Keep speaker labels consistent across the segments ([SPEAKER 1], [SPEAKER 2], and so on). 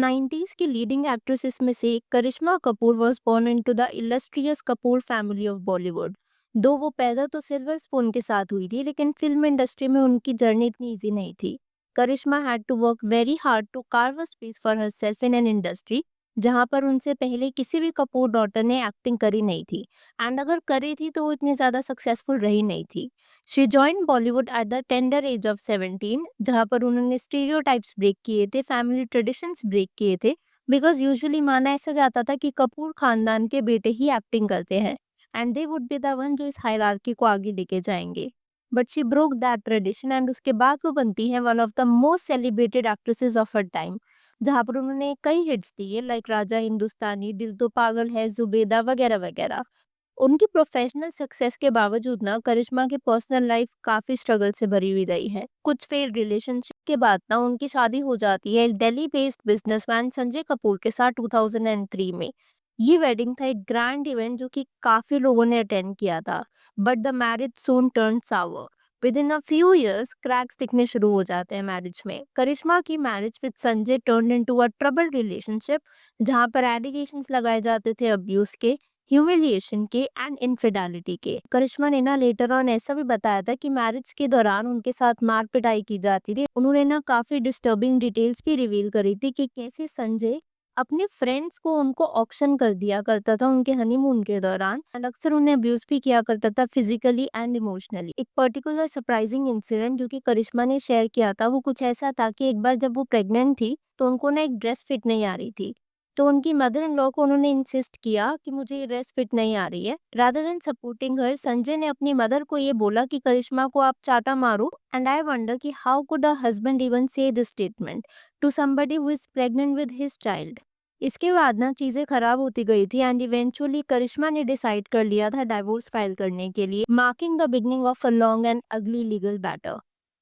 [SPEAKER 1] 90s की leading actresses में से Karishma Kapoor was born into the illustrious Kapoor family of Bollywood. दो वो पैदा तो सिल्वर स्पून के साथ हुई थी, लेकिन फिल्म इंडस्ट्री में उनकी जर्नी इतनी इजी नहीं थी। Karishma had to work very hard to carve a space for herself in an industry जहां पर उनसे पहले किसी भी कपूर डॉटर ने एक्टिंग करी नहीं थी। एंड अगर करी थी तो वो इतनी ज्यादा सक्सेसफुल रही नहीं थी। She join Bollywood at the tender as of 17, जहाँ पर उन्होंने स्टीरियोटाइप्स ब्रेक किए थे, फैमिली ट्रेडिशंस ब्रेक किए थे। बिकॉज यूजुअली माना ऐसा जाता था कि कपूर खानदान के बेटे ही एक्टिंग करते हैं and they would be the one जो इस हायरार्की को आगे लेके जाएंगे। But she broke that tradition and उसके बाद वो बनती है one of the most celebrated actresses of her time, जहाँ पर उन्होंने कई हिट्स दिए लाइक राजा हिंदुस्तानी, दिल तो पागल है, जुबेदा वगैरह वगैरह। उनकी प्रोफेशनल सक्सेस के बावजूद ना करिश्मा की पर्सनल लाइफ काफी स्ट्रगल से भरी हुई रही है। कुछ फेल्ड रिलेशनशिप के बाद ना उनकी शादी हो जाती है दिल्ली बेस्ड बिजनेसमैन संजय कपूर के साथ 2003 में। ये वेडिंग था एक ग्रैंड इवेंट जो कि काफी लोगों ने अटेंड किया था। But the marriage soon turn sour. With in a few years cracks दिखने शुरू हो जाते हैं मैरिज में। करिश्मा की marriage with Sanjay turn into a trouble relationship, जहां पर एलिगेशंस लगाए जाते थे अब्यूज के, ह्यूमिलिएशन के एंड इनफिडेलिटी के। करिश्मा ने ना लेटर ऑन ऐसा भी बताया था कि मैरिज के दौरान उनके साथ मार पिटाई की जाती थी। उन्होंने ना काफी डिस्टर्बिंग डिटेल्स भी रिवील करी थी कि कैसे संजय अपने फ्रेंड्स को उनको ऑक्शन कर दिया करता था उनके हनीमून के दौरान एंड अक्सर उन्हें अब्यूज भी किया करता था फिजिकली एंड इमोशनली। एक पर्टिकुलर सरप्राइजिंग इंसिडेंट जो कि करिश्मा ने शेयर किया था वो कुछ ऐसा था कि एक बार जब वो प्रेग्नेंट थी तो उनको ना एक ड्रेस फिट नहीं आ रही थी। तो उनकी मदर इन लॉ को उन्होंने इंसिस्ट किया कि मुझे ये ड्रेस फिट नहीं आ रही है। Rather than supporting her, Sanjay ने अपनी मदर को ये बोला कि करिश्मा को आप चाटा मारो। एंड आई वंडर कि how could a husband even say this statement to somebody who is pregnant with his child. इसके बाद ना चीजें खराब होती गई थी एंड इवेंचुअली करिश्मा ने डिसाइड कर लिया था डाइवोर्स फाइल करने के लिए, marking the beginning of a long and अगली लीगल बैटल।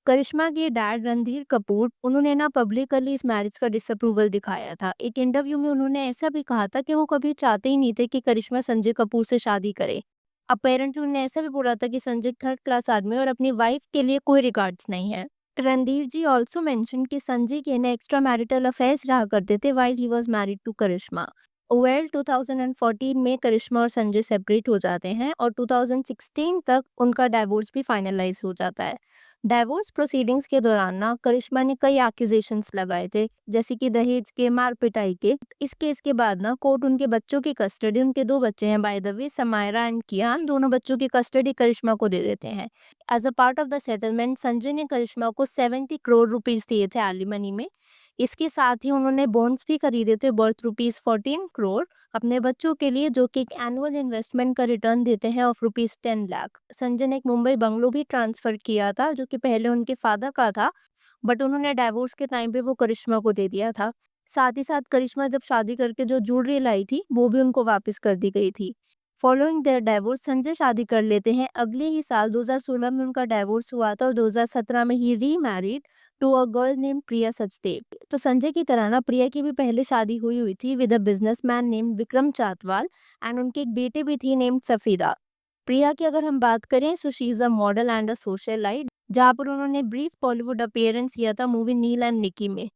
[SPEAKER 1] करिश्मा के डैड रणधीर कपूर उन्होंने ना पब्लिकली इस मैरिज का डिसअप्रूवल दिखाया था। एक इंटरव्यू में उन्होंने ऐसा भी कहा था कि वो कभी चाहते ही नहीं थे कि करिश्मा संजय कपूर से शादी करे। अपेरेंटली उन्होंने ऐसा भी बोला था कि संजय थर्ड क्लास आदमी है और अपनी वाइफ के लिए कोई रिगार्ड्स नहीं है। रणधीर जी ऑल्सो मेंशन कि संजय के ना एक्स्ट्रा मैरिटल अफेयर्स रहा करते थे while he was married to Karisma. Well 2014 में करिश्मा और संजय सेपरेट हो जाते हैं और 2016 तक उनका डाइवोर्स भी फाइनलाइज हो जाता है। डाइवोर्स प्रोसीडिंग्स के दौरान ना करिश्मा ने कई एक्यूजेशंस लगाए थे, जैसे कि दहेज के, मार पिटाई के। इस केस के बाद ना कोर्ट उनके बच्चों की कस्टडी, उनके दो बच्चे हैं by the way, Samaira and Kiaan, दोनों बच्चों की कस्टडी करिश्मा को दे देते हैं। As a part of the settlement Sanjay ने करिश्मा को 70 करोड़ रुपीज दिए थे एलिमनी में। इसके साथ ही उन्होंने बॉन्ड्स भी खरीदे थे वर्थ रुपीज 14 करोड़ अपने बच्चों के लिए, जो कि एक एनुअल इन्वेस्टमेंट का रिटर्न देते हैं ऑफ रुपीज 10 लाख। संजय ने एक मुंबई बंगलो भी ट्रांसफर किया था जो कि पहले उनके फादर का था, बट उन्होंने डाइवोर्स के टाइम पे वो करिश्मा को दे दिया था। साथ ही साथ करिश्मा जब शादी करके जो ज्वेलरी लाई थी वो भी उनको वापस कर दी गई थी। फॉलोइंग देयर डाइवोर्स संजय शादी कर लेते हैं। अगले ही साल 2016 में उनका डाइवोर्स हुआ था और 2017 में ही remarried to a girl name Priya Sachdev. तो संजय की तरह ना प्रिया की भी पहले शादी हुई हुई थी with a businessman name Vikram Chatwal and उनकी एक बेटी भी थी नेम सफीरा। प्रिया की अगर हम बात करें so she is a model and a socialite, जहाँ पर उन्होंने ब्रीफ बॉलीवुड अपीयरेंस किया था मूवी नील एंड निकी में।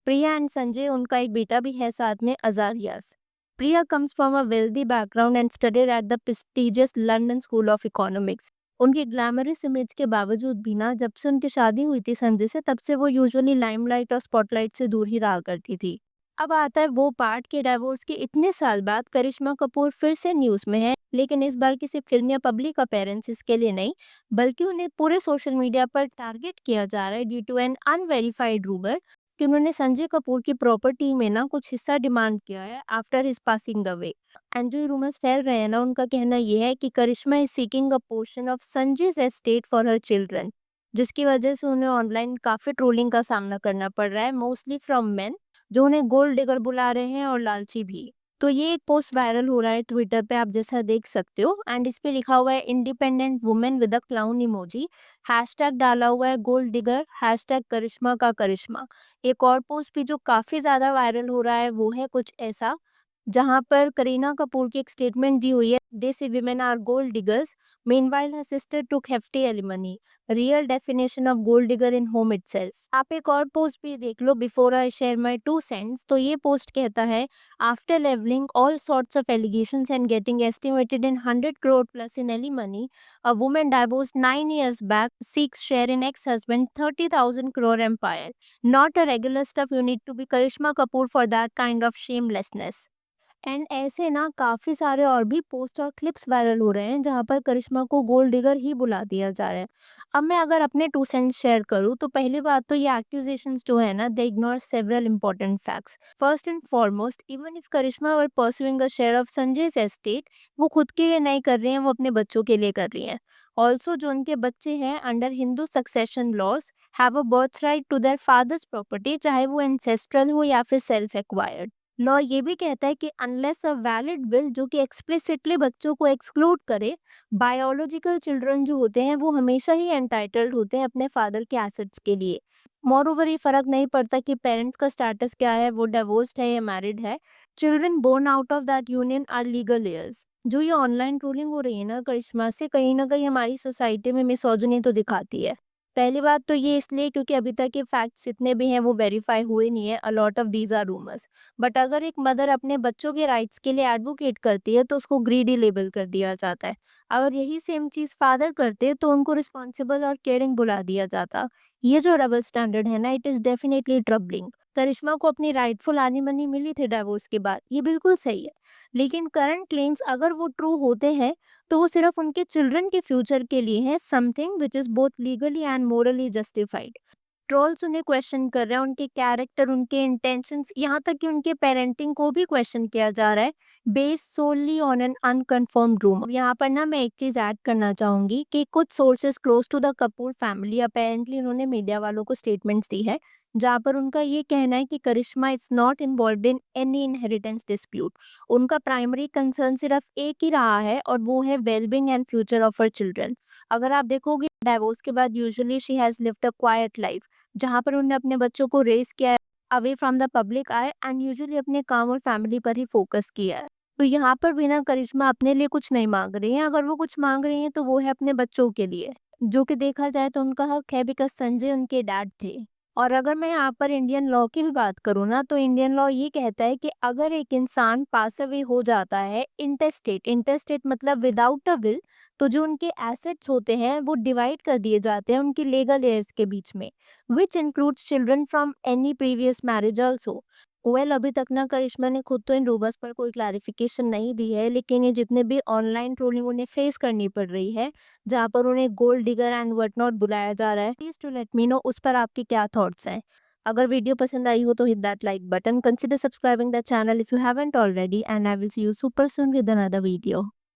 [SPEAKER 1] प्रिया एंड संजय, उनका एक बेटा भी है साथ में, अजारियास। प्रिया comes from a wealthy background and studied at the prestigious London School of Economics. उनकी ग्लैमरस इमेज के बावजूद भी ना जब से उनकी शादी हुई थी संजय से, तब से वो यूजुअली लाइमलाइट और स्पॉटलाइट से दूर ही रहा करती थी। अब आता है वो पार्ट के डाइवोर्स के इतने साल बाद करिश्मा कपूर फिर से न्यूज में है, लेकिन इस बार किसी फिल्म या पब्लिक अपीयरेंसेस के लिए नहीं, बल्कि उन्हें पूरे सोशल मीडिया पर टारगेट किया जा रहा है due to an unverified rumour कि उन्होंने संजय कपूर की प्रॉपर्टी में ना कुछ हिस्सा डिमांड किया है after his passing the way. And जो रूमर्स फैल रहे हैं ना उनका कहना यह है कि Karishma is seeking a portion of Sanjay's estate for her children, जिसकी वजह से उन्हें ऑनलाइन काफी ट्रोलिंग का सामना करना पड़ रहा है, मोस्टली फ्रॉम मेन जो उन्हें गोल्ड डिगर बुला रहे हैं और लालची भी। तो ये एक पोस्ट वायरल हो रहा है ट्विटर पे, आप जैसा देख सकते हो, एंड इस पे लिखा हुआ है independent women with a clown emoji, hashtag डाला हुआ है गोल्ड डिगर, हैशटैग करिश्मा का करिश्मा। एक और पोस्ट भी जो काफी ज्यादा वायरल हो रहा है वो है कुछ ऐसा, जहां पर करीना कपूर की एक स्टेटमेंट दी हुई है They say women are gold diggers. Meanwhile, her sister took hefty alimony. Real definition of gold digger in home itself. आप एक और पोस्ट भी देख लो, before I share my 2 cents, तो ये पोस्ट कहता है, after leveling all sorts of allegations and getting estimated in 100 crore plus in alimony, a woman divorced 9 years back seeks share in ex-husband 30,000 crore empire. Not a regular stuff. You need to be Karishma Kapoor for that kind of shamelessness. And ऐसे ना काफ़ी सारे और भी post और clips viral हो रहे हैं जहाँ पर करिश्मा को गोल्ड डिगर ही बुला दिया जा रहा है। अब मैं अगर अपने 2 सेंट्स शेयर करूँ तो पहली बात तो ये एक्यूजेशंस जो है ना, they ignore several important facts. First and foremost, even if Karishma were pursuing a share of Sanjay's estate, वो खुद के लिए नहीं कर रही हैं, वो अपने बच्चों के लिए कर रही हैं। ऑल्सो जो उनके बच्चे हैं under Hindu succession laws have a birth right to their fathers property, चाहे वो एंसेस्ट्रल हो या फिर सेल्फ एक्वायर्ड। लॉ ये भी कहता है कि अनलेस अ वैलिड विल जो कि एक्सप्लिसिटली बच्चों को एक्सक्लूड करे, बायोलॉजिकल चिल्ड्रन जो होते हैं वो हमेशा ही एंटाइटल्ड होते हैं अपने फादर के एसेट्स के लिए। मोरओवर ये फर्क नहीं पड़ता कि पेरेंट्स का स्टेटस क्या है, वो डिवोर्स्ड है या मैरिड है। Children born out of that union are legal heirs। जो ये ऑनलाइन ट्रोलिंग हो रही है ना करिश्मा से, कहीं ना कहीं हमारी सोसाइटी में मिसोजिनी तो दिखाती है। पहली बात तो ये इसलिए क्योंकि अभी तक ये फैक्ट्स जितने भी हैं वो वेरीफाई हुए नहीं है। A lot of these are rumours. But अगर एक मदर अपने बच्चों के राइट्स के लिए एडवोकेट करती है तो उसको ग्रीडी लेबल कर दिया जाता है। अगर यही सेम चीज फादर करते तो उनको रिस्पॉन्सिबल और केयरिंग बुला दिया जाता। ये जो डबल स्टैंडर्ड है ना, इट इज डेफिनेटली ट्रबलिंग। करिश्मा को अपनी राइटफुल एलिमनी मिली थी डिवोर्स के बाद, ये बिल्कुल सही है। लेकिन करंट क्लेम्स अगर वो ट्रू होते हैं तो वो सिर्फ उनके चिल्ड्रन के फ्यूचर के लिए है, something which is both legally and morally justified. Trolls उन्हें क्वेश्चन कर रहे हैं, उनके कैरेक्टर, उनके इंटेंशंस, यहाँ तक कि उनके पेरेंटिंग को भी क्वेश्चन किया जा रहा है, based solely on an unconfirmed rumour. यहाँ पर ना मैं एक चीज ऐड करना चाहूंगी कि कुछ sources close to the Kapoor family apparently उन्होंने मीडिया वालों को स्टेटमेंट्स दी है, जहाँ पर उनका ये कहना है कि Karishma is not involve in any inheritance dispute. उनका प्राइमरी कंसर्न सिर्फ एक ही रहा है और वो है wellbeing and future of her children. अगर आप देखोगे डाइवोर्स के बाद usually she has lived a quiet life, जहाँ पर उन्होंने अपने बच्चों को रेस किया है away from the public eye, and usually अपने काम और फैमिली पर ही फोकस किया है। तो यहाँ पर भी ना करिश्मा अपने लिए कुछ नहीं मांग रही है। अगर वो कुछ मांग रही है तो वो है अपने बच्चों के लिए, जो कि देखा जाए तो उनका हक है, बिकॉज संजय उनके डैड थे। और अगर मैं यहाँ पर इंडियन लॉ की भी बात करूँ ना, तो इंडियन लॉ ये कहता है कि अगर एक इंसान पास अवे हो जाता है इंटेस्टेट, इंटेस्टेट मतलब विदाउट अ विल, तो जो उनके एसेट्स होते हैं वो डिवाइड कर दिए जाते हैं उनकी लीगल हेयर्स के बीच में, which includes children from any previous marriage also. Well, अभी तक ना करिश्मा ने खुद तो इन रूमर्स पर कोई क्लैरिफिकेशन नहीं दी है, लेकिन ये जितने भी ऑनलाइन ट्रोलिंग उन्हें फेस करनी पड़ रही है, जहाँ पर उन्हें gold digger and what not बुलाया जा रहा है, please to let me know उस पर आपके क्या थॉट्स हैं। अगर वीडियो पसंद आई हो तो hit that like button, consider subscribing the channel if you haven't already, and I will see you super soon with another video.